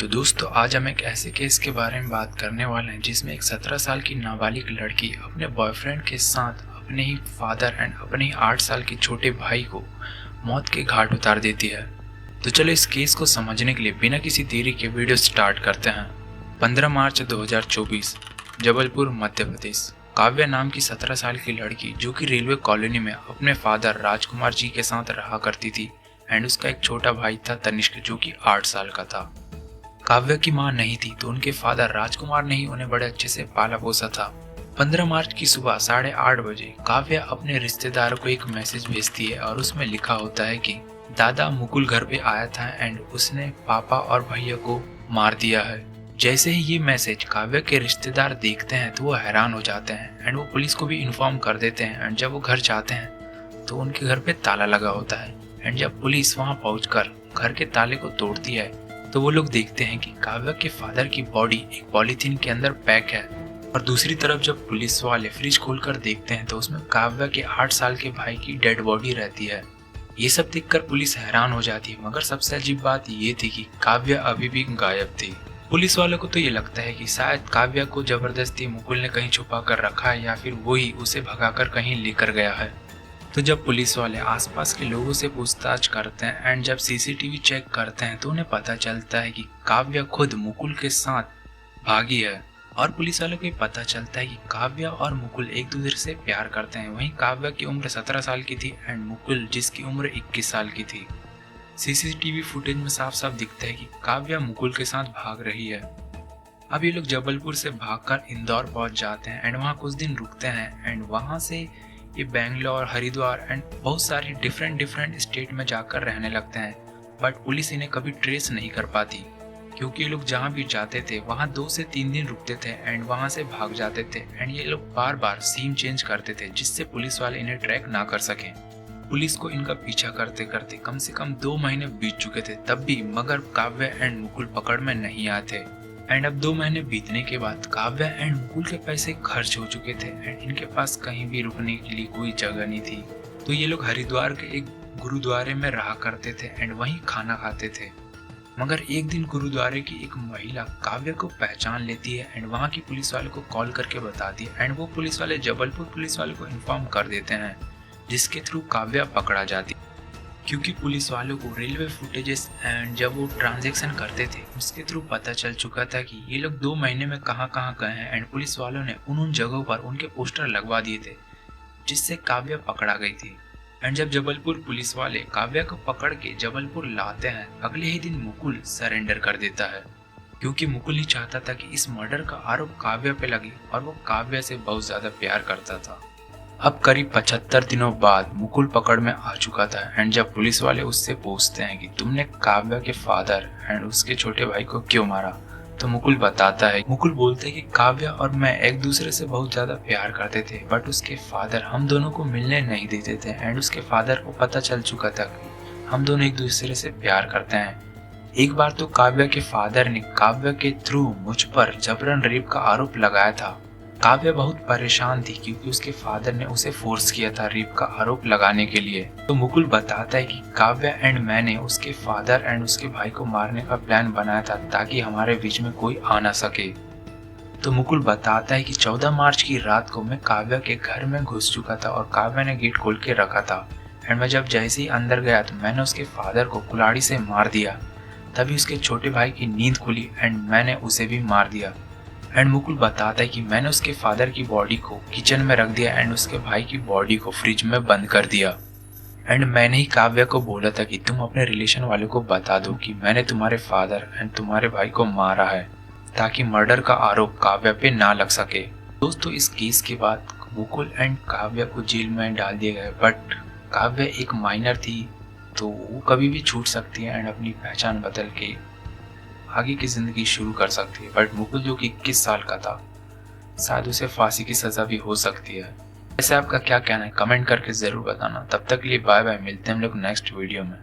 तो दोस्तों आज हम एक ऐसे केस के बारे में बात करने वाले हैं जिसमें एक 17 साल की नाबालिग लड़की अपने बॉयफ्रेंड के साथ अपने ही फादर एंड अपने ही 8 साल के छोटे भाई को मौत के घाट उतार देती है। तो चलो इस केस को समझने के लिए बिना किसी देरी के वीडियो स्टार्ट करते हैं। 15 मार्च 2024 जबलपुर मध्य प्रदेश। काव्या नाम की 17 साल की लड़की जो कि रेलवे कॉलोनी में अपने फादर राजकुमार जी के साथ रहा करती थी एंड उसका एक छोटा भाई था तनिष्क जो कि 8 साल का था। काव्या की मां नहीं थी तो उनके फादर राजकुमार ने ही उन्हें बड़े अच्छे से पाला पोसा था। 15 मार्च की सुबह 8:30 बजे काव्या अपने रिश्तेदारों को एक मैसेज भेजती है और उसमें लिखा होता है कि दादा मुकुल घर पे आया था एंड उसने पापा और भैया को मार दिया है। जैसे ही ये मैसेज काव्या के रिश्तेदार देखते हैं तो वो हैरान हो जाते हैं एंड वो पुलिस को भी इन्फॉर्म कर देते हैं एंड जब वो घर जाते हैं तो उनके घर पे ताला लगा होता है एंड जब पुलिस वहां पहुंचकर घर के ताले को तोड़ती है तो वो लोग देखते हैं कि काव्या के फादर की बॉडी एक पॉलीथीन के अंदर पैक है और दूसरी तरफ जब पुलिस वाले फ्रिज खोलकर देखते हैं तो उसमें काव्या के 8 साल के भाई की डेड बॉडी रहती है। ये सब देखकर पुलिस हैरान हो जाती है, मगर सबसे अजीब बात ये थी कि काव्या अभी भी गायब थी। पुलिस वालों को तो ये लगता है कि शायद काव्या को जबरदस्ती मुकुल ने कहीं छुपा कर रखा है या फिर वो ही उसे भगाकर कहीं लेकर गया है। तो जब पुलिस वाले आसपास के लोगों से पूछताछ करते हैं एंड जब सीसीटीवी चेक करते हैं तो उन्हें पता चलता है कि काव्या खुद मुकुल के साथ भागी है और पुलिस वालों को पता चलता है कि काव्या और मुकुल एक दूसरे से प्यार करते हैं। वहीं काव्या की उम्र 17 साल की थी एंड मुकुल जिसकी उम्र 21 साल की थी। सीसीटीवी फुटेज में साफ साफ दिखता है कि काव्या मुकुल के साथ भाग रही है। अब ये लोग जबलपुर से भागकर इंदौर पहुंच जाते हैं एंड वहाँ कुछ दिन रुकते हैं एंड वहाँ से ये बेंगलोर, हरिद्वार एंड बहुत सारी डिफरेंट स्टेट में जाकर रहने लगते हैं। बट पुलिस इन्हें कभी ट्रेस नहीं कर पाती क्योंकि ये लोग जहाँ भी जाते थे वहाँ 2 से 3 दिन रुकते थे एंड वहाँ से भाग जाते थे एंड ये लोग बार बार सीन चेंज करते थे जिससे पुलिस वाले इन्हें ट्रैक ना कर सकें। पुलिस को इनका पीछा करते करते कम से कम 2 महीने बीत चुके थे तब भी, मगर काव्या एंड मुकुल पकड़ में नहीं आते एंड अब 2 महीने बीतने के बाद काव्या एंड मुकुल के पैसे खर्च हो चुके थे एंड इनके पास कहीं भी रुकने के लिए कोई जगह नहीं थी। तो ये लोग हरिद्वार के एक गुरुद्वारे में रहा करते थे एंड वहीं खाना खाते थे। मगर एक दिन गुरुद्वारे की एक महिला काव्या को पहचान लेती है एंड वहाँ की पुलिस वाले को कॉल करके बताती है एंड वो पुलिस वाले जबलपुर पुलिस वाले को इन्फॉर्म कर देते हैं जिसके थ्रू काव्या पकड़ा जाती है। क्योंकि पुलिस वालों को रेलवे फुटेजेस एंड जब वो ट्रांजैक्शन करते थे उसके थ्रू पता चल चुका था कि ये लोग 2 महीने में कहाँ गए हैं एंड पुलिस वालों ने उन जगहों पर उनके पोस्टर लगवा दिए थे जिससे काव्या पकड़ा गई थी। एंड जब जबलपुर पुलिस वाले काव्या को पकड़ के जबलपुर लाते हैं अगले ही दिन मुकुल सरेंडर कर देता है क्योंकि मुकुल ही चाहता था कि इस मर्डर का आरोप काव्या पे लगे और वो काव्या से बहुत ज्यादा प्यार करता था। अब करीब 75 दिनों बाद मुकुल पकड़ में आ चुका था एंड जब पुलिस वाले उससे पूछते हैं कि तुमने काव्या के फादर एंड उसके छोटे भाई को क्यों मारा, तो मुकुल बताता है। मुकुल बोलते हैं कि काव्या और मैं एक दूसरे से बहुत ज्यादा प्यार करते थे बट उसके फादर हम दोनों को मिलने नहीं देते थे एंड उसके फादर को पता चल चुका था कि हम दोनों एक दूसरे से प्यार करते हैं। एक बार तो काव्या के फादर ने काव्या के थ्रू मुझ पर जबरन रेप का आरोप लगाया था। काव्या बहुत परेशान थी क्योंकि उसके फादर ने उसे फोर्स किया था रेप का आरोप लगाने के लिए। तो मुकुल बताता है कि काव्या एंड मैंने उसके फादर एंड उसके भाई को मारने का प्लान बनाया था ताकि हमारे बीच में कोई आ ना सके। तो मुकुल बताता है कि 14 मार्च की रात को मैं काव्या के घर में घुस चुका था और काव्या ने गेट खोल के रखा था एंड मैं जब जैसे ही अंदर गया तो मैंने उसके फादर को कुल्हाड़ी से मार दिया। तभी उसके छोटे भाई की नींद खुली एंड मैंने उसे भी मार दिया। एंड मुकुल बताता है कि मैंने उसके फादर की बॉडी को किचन में रख दिया एंड उसके भाई की बॉडी को फ्रिज में बंद कर दिया एंड मैंने ही काव्या को बोला था कि तुम अपने रिलेशन वालों को बता दो कि मैंने तुम्हारे फादर एंड तुम्हारे भाई को मारा है ताकि मर्डर का आरोप काव्या पे ना लग सके। दोस्तों इस केस के बाद मुकुल एंड काव्या को जेल में डाल दिया गया बट काव्या एक माइनर थी तो वो कभी भी छूट सकती है एंड अपनी पहचान बदल के आगे की जिंदगी शुरू कर सकती है। बट मुकुल जो कि 21 साल का था शायद उसे फांसी की सजा भी हो सकती है। ऐसे आपका क्या कहना है कमेंट करके जरूर बताना। तब तक के लिए बाय बाय, मिलते हैं हम लोग नेक्स्ट वीडियो में।